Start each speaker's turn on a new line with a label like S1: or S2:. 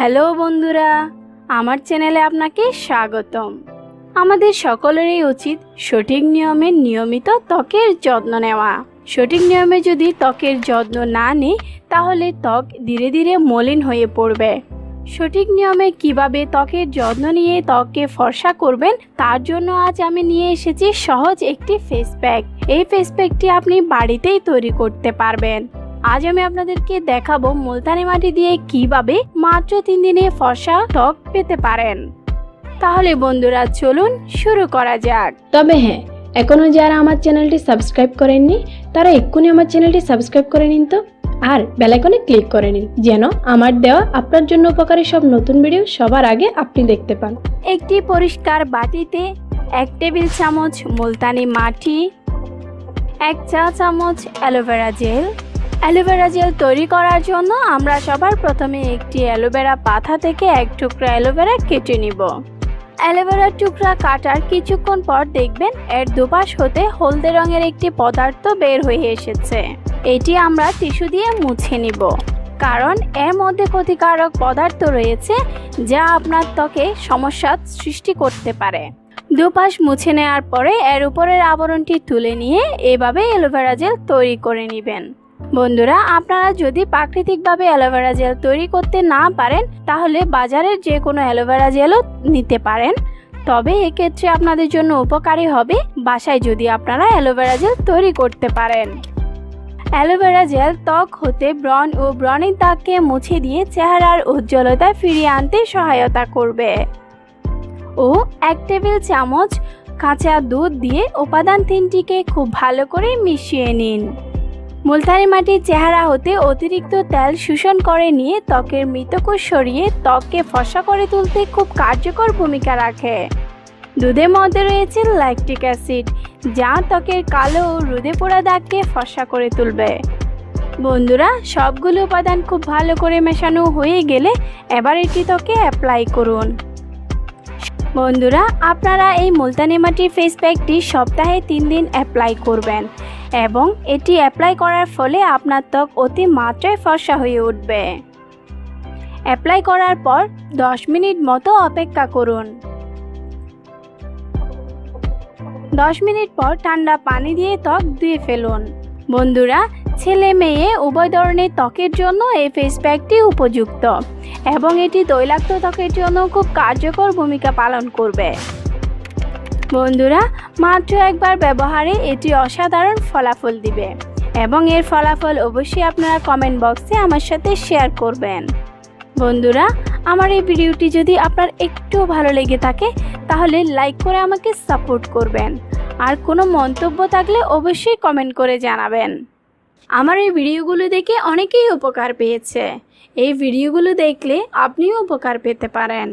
S1: Hello বন্ধুরা, আমার চ্যানেলে আপনাকে স্বাগতম। আমাদের সকলেরই উচিত সঠিক নিয়মে নিয়মিত ত্বকের যত্ন নেওয়া। সঠিক নিয়মে যদি ত্বকের যত্ন না নিই তাহলে ত্বক ধীরে ধীরে মলিন হয়ে পড়বে। সঠিক নিয়মে কিভাবে ত্বকের যত্ন নিয়ে ত্বককে ফর্সা করবেন তার জন্য আজ আমি নিয়ে এসেছি সহজ একটি ফেস প্যাক। এই ফেস প্যাকটি আপনি বাড়িতেই তৈরি করতে পারবেন। আজ আমি আপনাদেরকে দেখাবো মুলতানি মাটি দিয়ে কিভাবে মাত্র 3 দিনে ফর্সা ত্বক পেতে পারেন। তাহলে বন্ধুরা চলুন শুরু করা যাক।
S2: তবে হ্যাঁ, এখনো যারা আমার চ্যানেলটি সাবস্ক্রাইব করেননি তারা এক্ষুনি আমার চ্যানেলটি সাবস্ক্রাইব করে নিন তো, আর বেল আইকনে ক্লিক করে নিন যেন আমার দেওয়া আপনার জন্য উপকারী সব নতুন ভিডিও সবার আগে আপনি দেখতে পান।
S1: একটি পরিষ্কার বাটিতে 1 টেবিল চামচ মুলতানি মাটি, 1 চা চামচ অ্যালোভেরা জেল। অ্যালোভেরা জেল তৈরি করার জন্য আমরা সবার প্রথমে একটি অ্যালোভেরা পাতা থেকে 1 টুকরা অ্যালোভেরা কেটে নিব। অ্যালোভেরার টুকরা কাটার কিছুক্ষণ পর দেখবেন এর দুপাশ হতে হলদে রঙের একটি পদার্থ বের হয়ে এসেছে। এটি আমরা টিস্যু দিয়ে মুছে নিব, কারণ এর মধ্যে ক্ষতিকারক পদার্থ রয়েছে যা আপনার ত্বকে সমস্যার সৃষ্টি করতে পারে। দুপাশ মুছে নেওয়ার পরে এর উপরের আবরণটি তুলে নিয়ে এভাবে অ্যালোভেরা জেল তৈরি করে নেবেন। বন্ধুরা, আপনারা যদি প্রাকৃতিকভাবে অ্যালোভেরা জেল তৈরি করতে না পারেন তাহলে বাজারের যে কোনো অ্যালোভেরা জেলও নিতে পারেন। তবে এক্ষেত্রে আপনাদের জন্য উপকারী হবে বাসায় যদি আপনারা অ্যালোভেরা জেল তৈরি করতে পারেন। অ্যালোভেরা জেল ত্বক হতে ব্রণ ও ব্রণের দাগকে মুছে দিয়ে চেহারার উজ্জ্বলতা ফিরিয়ে আনতে সহায়তা করবে। ও 1 টেবিল চামচ কাঁচা দুধ দিয়ে উপাদান 3টিকে খুব ভালো করে মিশিয়ে নিন। মুলতানি মাটি চেহারা হতে অতিরিক্ত তেল শোষণ করে নিয়ে ত্বকের মৃতকোষ সরিয়ে ত্বককে ফর্সা করে তুলতে খুব কার্যকর ভূমিকা রাখে। দুধের মধ্যে রয়েছে ল্যাকটিক অ্যাসিড, যা ত্বকের কালো ও রোদে পোড়া দাগকে ফর্সা করে তুলবে। বন্ধুরা, সবগুলো উপাদান খুব ভালো করে মেশানো হয়ে গেলে এবার এটি ত্বকে অ্যাপ্লাই করুন। বন্ধুরা, আপনারা এই মুলতানি মাটির ফেস প্যাকটি সপ্তাহে 3 দিন অ্যাপ্লাই করবেন এবং এটি অ্যাপ্লাই করার ফলে আপনার ত্বক অতি মাত্রায় ফর্সা হয়ে উঠবে। অ্যাপ্লাই করার পর 10 মিনিট মতো অপেক্ষা করুন। 10 মিনিট পর ঠান্ডা পানি দিয়ে ত্বক ধুয়ে ফেলুন। বন্ধুরা, ছেলে মেয়ে উভয় ধরনের ত্বকের জন্য এই ফেস প্যাকটি উপযুক্ত এবং এটি তৈলাক্ত ত্বকের জন্য খুব কার্যকর ভূমিকা পালন করবে। বন্ধুরা, মাত্র একবার ব্যবহারে এটি অসাধারণ ফলাফল দিবে এবং এর ফলাফল অবশ্যই আপনারা কমেন্ট বক্সে আমার সাথে শেয়ার করবেন। বন্ধুরা, আমার এই ভিডিওটি যদি আপনার একটু ভালো লেগে থাকে তাহলে লাইক করে আমাকে সাপোর্ট করবেন, আর কোনো মন্তব্য থাকলে অবশ্যই কমেন্ট করে জানাবেন। আমার এই ভিডিওগুলো দেখে অনেকেই উপকার পেয়েছে। এই ভিডিওগুলো দেখলে আপনিও উপকার পেতে পারেন।